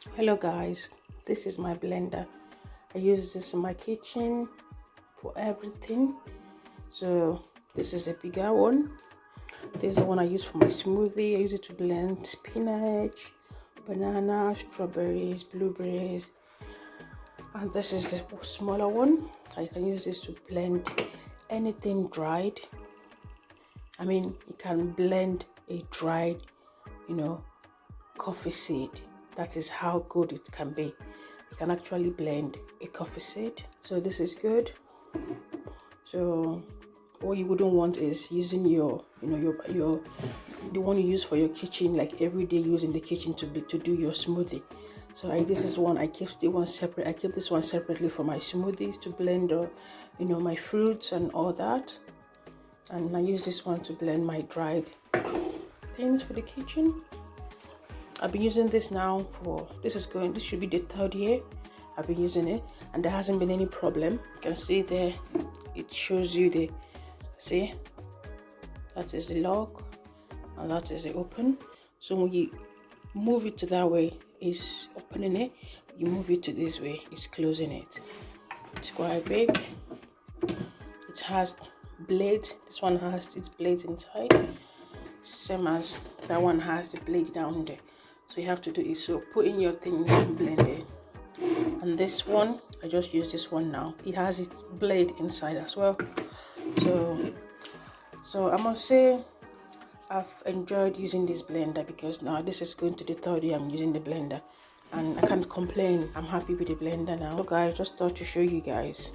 Hello guys, this is my blender. I use this in my kitchen for everything. So this is a bigger one. This is the one I use for my smoothie. I use it to blend spinach, banana, strawberries, blueberries. And this is the smaller one. I can use this to blend anything dried. You can blend a dried, coffee seed. That is how good it can be. You can actually blend a coffee seed. So this is good. So what you wouldn't want is using your the one you use for your kitchen, like everyday use in the kitchen to do your smoothie. So this is one I keep the one separate. I keep this one separately for my smoothies to blend, my fruits and all that. And I use this one to blend my dried things for the kitchen. I've been using this now this should be the 3rd year I've been using it, and there hasn't been any problem. You can see there, it shows you see, that is the lock and that is the open. So when you move it to that way, it's opening it. You move it to this way, it's closing it. It's quite big. It has blade. This one has its blade inside, same as that one has the blade down there. So you have to do is put in your things and blend it. And this one, I just use this one now. It has its blade inside as well. So I must say I've enjoyed using this blender, because now this is going to the 3rd year I'm using the blender, and I can't complain. I'm happy with the blender now. So guys, just thought to show you guys